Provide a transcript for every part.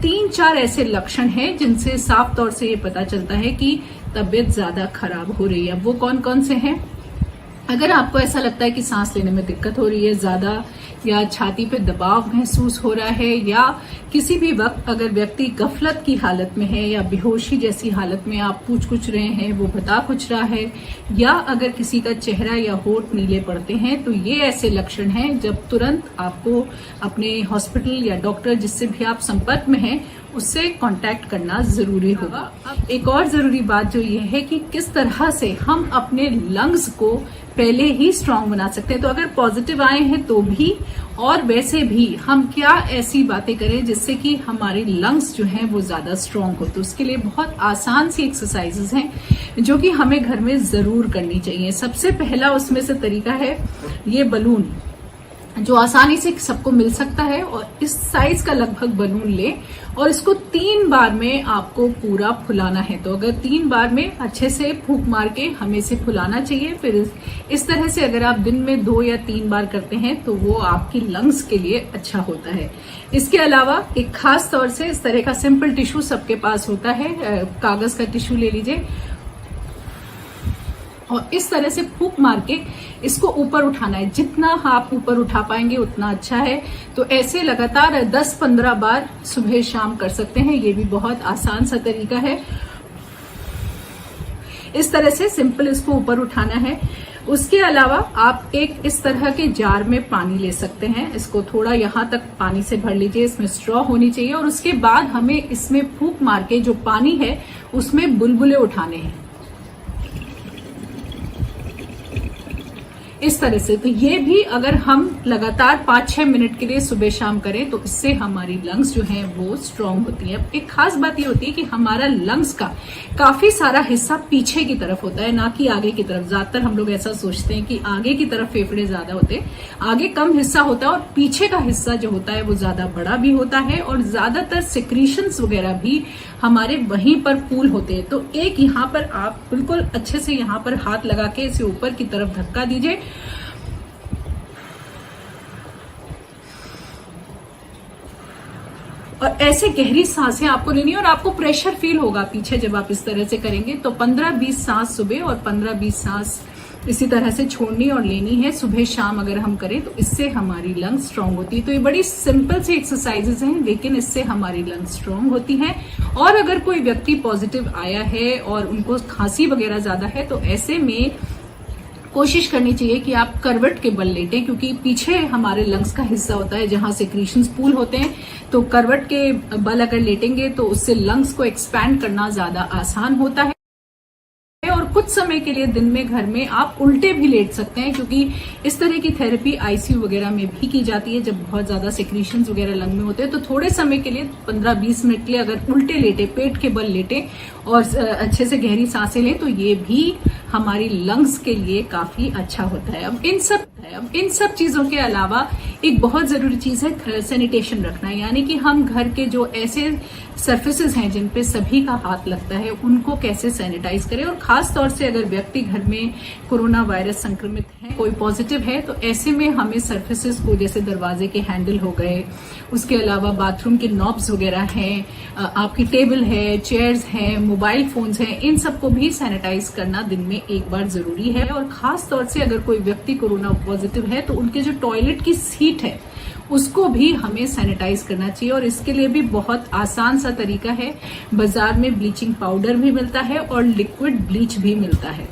3-4 ऐसे लक्षण हैं जिनसे साफ तौर से ये पता चलता है कि तबीयत ज्यादा खराब हो रही है। वो कौन कौन से हैं? अगर आपको ऐसा लगता है कि सांस लेने में दिक्कत हो रही है ज्यादा, या छाती पे दबाव महसूस हो रहा है, या किसी भी वक्त अगर व्यक्ति गफलत की हालत में है या बेहोशी जैसी हालत में आप पूछ कुछ रहे हैं, वो बता कुछ रहा है, या अगर किसी का चेहरा या होंठ नीले पड़ते हैं, तो ये ऐसे लक्षण हैं जब तुरंत आपको अपने हॉस्पिटल या डॉक्टर जिससे भी आप संपर्क में हैं उससे कांटेक्ट करना जरूरी होगा। एक और जरूरी बात जो ये है कि किस तरह से हम अपने लंग्स को पहले ही स्ट्रांग बना सकते हैं। तो अगर पॉजिटिव आए हैं तो भी, और वैसे भी हम क्या ऐसी बातें करें जिससे कि हमारे लंग्स जो हैं वो ज्यादा स्ट्रांग हो। तो उसके लिए बहुत आसान सी एक्सरसाइजेस हैं जो कि हमें घर में जरूर करनी चाहिए। सबसे पहला उसमें से तरीका है ये बलून, जो आसानी से सबको मिल सकता है, और इस साइज का लगभग बलून ले और इसको 3 बार में आपको पूरा फुलाना है। तो अगर 3 बार में अच्छे से फूंक मार के हमें इसे फुलाना चाहिए। फिर इस तरह से अगर आप दिन में 2 या 3 बार करते हैं तो वो आपकी लंग्स के लिए अच्छा होता है। इसके अलावा एक खास तौर से इस तरह का सिंपल टिश्यू सबके पास होता है, कागज का टिश्यू ले लीजिए और इस तरह से फूंक मार के इसको ऊपर उठाना है। जितना आप ऊपर उठा पाएंगे उतना अच्छा है। तो ऐसे लगातार 10-15 बार सुबह शाम कर सकते हैं। ये भी बहुत आसान सा तरीका है। इस तरह से सिंपल इसको ऊपर उठाना है। उसके अलावा आप एक इस तरह के जार में पानी ले सकते हैं। इसको थोड़ा यहां तक पानी से भर लीजिए, इसमें स्ट्रॉ होनी चाहिए, और उसके बाद हमें इसमें फूंक मार के जो पानी है उसमें बुलबुले उठाने हैं इस तरह से। तो ये भी अगर हम लगातार 5-6 मिनट के लिए सुबह शाम करें तो इससे हमारी लंग्स जो हैं वो स्ट्रांग होती है। एक खास बात ये होती है कि हमारा लंग्स का काफी सारा हिस्सा पीछे की तरफ होता है, ना कि आगे की तरफ। ज्यादातर हम लोग ऐसा सोचते हैं कि आगे की तरफ फेफड़े ज्यादा होते हैं, आगे कम हिस्सा होता है और पीछे का हिस्सा जो होता है वो ज्यादा बड़ा भी होता है, और ज्यादातर सिक्रीशंस वगैरह भी हमारे वहीं पर पूल होते हैं। तो एक यहाँ पर आप बिल्कुल अच्छे से यहाँ पर हाथ लगा के इसे ऊपर की तरफ धक्का दीजिए, और ऐसे गहरी सांसें आपको लेनी है, और आपको प्रेशर फील होगा पीछे जब आप इस तरह से करेंगे। तो 15-20 सांस सुबह और 15-20 सांस इसी तरह से छोड़नी और लेनी है सुबह शाम। अगर हम करें तो इससे हमारी लंग्स स्ट्रांग होती है। तो ये बड़ी सिंपल सी एक्सरसाइजेज हैं, लेकिन इससे हमारी लंग्स स्ट्रांग होती हैं। और अगर कोई व्यक्ति पॉजिटिव आया है और उनको खांसी वगैरह ज्यादा है तो ऐसे में कोशिश करनी चाहिए कि आप करवट के बल लेटें, क्योंकि पीछे हमारे लंग्स का हिस्सा होता है जहां सिक्रीशंस पूल होते हैं। तो करवट के बल अगर लेटेंगे तो उससे लंग्स को एक्सपैंड करना ज्यादा आसान होता है। और कुछ समय के लिए दिन में घर में आप उल्टे भी लेट सकते हैं, क्योंकि इस तरह की थेरेपी आईसीयू वगैरह में भी की जाती है जब बहुत ज्यादा सिक्रीशंस वगैरह लंग में होते हैं। तो थोड़े समय के लिए 15-20 मिनट के लिए अगर उल्टे लेटे, पेट के बल लेटे और अच्छे से गहरी सांसें लें तो ये भी हमारी लंग्स के लिए काफी अच्छा होता है। अब इन सब चीजों के अलावा एक बहुत जरूरी चीज है सैनिटेशन रखना, यानी कि हम घर के जो ऐसे सरफेसेस हैं जिन पे सभी का हाथ लगता है उनको कैसे सैनिटाइज करें। और खास तौर से अगर व्यक्ति घर में कोरोना वायरस संक्रमित है, कोई पॉजिटिव है, तो ऐसे में हमें सरफेसेस को, जैसे दरवाजे के हैंडल हो गए, उसके अलावा बाथरूम के नॉब्स वगैरह हैं, आपकी टेबल है, चेयर्स हैं, मोबाइल फोन्स हैं, इन सबको भी सैनिटाइज करना दिन में एक बार जरूरी है। और खास तौर से अगर कोई व्यक्ति कोरोना पॉजिटिव है तो उनके जो टॉयलेट की सीट है उसको भी हमें सैनिटाइज करना चाहिए। और इसके लिए भी बहुत आसान सा तरीका है, बाजार में ब्लीचिंग पाउडर भी मिलता है और लिक्विड ब्लीच भी मिलता है।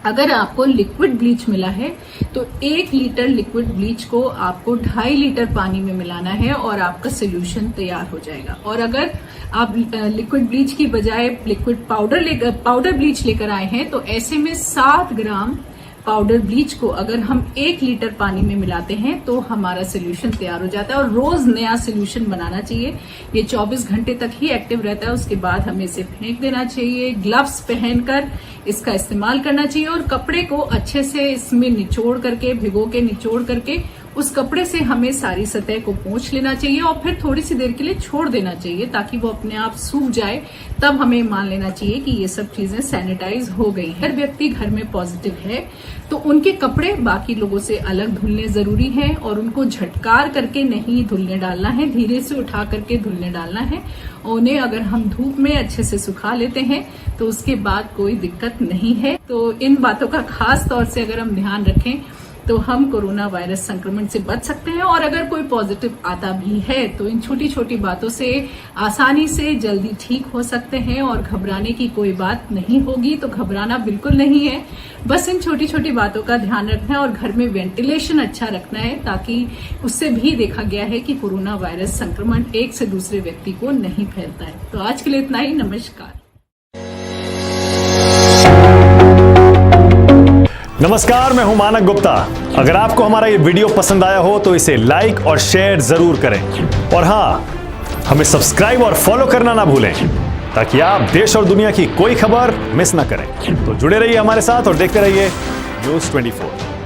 अगर आपको लिक्विड ब्लीच मिला है तो 1 लीटर लिक्विड ब्लीच को आपको 2.5 लीटर पानी में मिलाना है और आपका सोल्यूशन तैयार हो जाएगा। और अगर आप लिक्विड ब्लीच की बजाय लिक्विड पाउडर ब्लीच लेकर आए हैं तो ऐसे में 7 ग्राम पाउडर ब्लीच को अगर हम 1 लीटर पानी में मिलाते हैं तो हमारा सोल्यूशन तैयार हो जाता है। और रोज नया सोल्यूशन बनाना चाहिए। ये 24 घंटे तक ही एक्टिव रहता है, उसके बाद हमें इसे फेंक देना चाहिए। ग्लव्स पहनकर इसका इस्तेमाल करना चाहिए और कपड़े को अच्छे से इसमें निचोड़ करके, भिगो के निचोड़ करके उस कपड़े से हमें सारी सतह को पोंछ लेना चाहिए और फिर थोड़ी सी देर के लिए छोड़ देना चाहिए ताकि वो अपने आप सूख जाए। तब हमें मान लेना चाहिए कि ये सब चीजें सैनिटाइज हो गई हैं। अगर व्यक्ति घर में पॉजिटिव है तो उनके कपड़े बाकी लोगों से अलग धुलने जरूरी है और उनको झटकार करके नहीं धुलने डालना है, धीरे से उठा करके धुलने डालना है। उन्हें अगर हम धूप में अच्छे से सुखा लेते हैं तो उसके बाद कोई दिक्कत नहीं है। तो इन बातों का खास तौर से अगर हम ध्यान रखें तो हम कोरोना वायरस संक्रमण से बच सकते हैं। और अगर कोई पॉजिटिव आता भी है तो इन छोटी छोटी बातों से आसानी से जल्दी ठीक हो सकते हैं और घबराने की कोई बात नहीं होगी। तो घबराना बिल्कुल नहीं है, बस इन छोटी छोटी बातों का ध्यान रखना है और घर में वेंटिलेशन अच्छा रखना है ताकि उससे भी देखा गया है कि कोरोना वायरस संक्रमण एक से दूसरे व्यक्ति को नहीं फैलता है। तो आज के लिए इतना ही। नमस्कार। नमस्कार, मैं हूं मानक गुप्ता। अगर आपको हमारा ये वीडियो पसंद आया हो तो इसे लाइक और शेयर जरूर करें और हाँ, हमें सब्सक्राइब और फॉलो करना ना भूलें ताकि आप देश और दुनिया की कोई खबर मिस ना करें। तो जुड़े रहिए हमारे साथ और देखते रहिए न्यूज़ 24।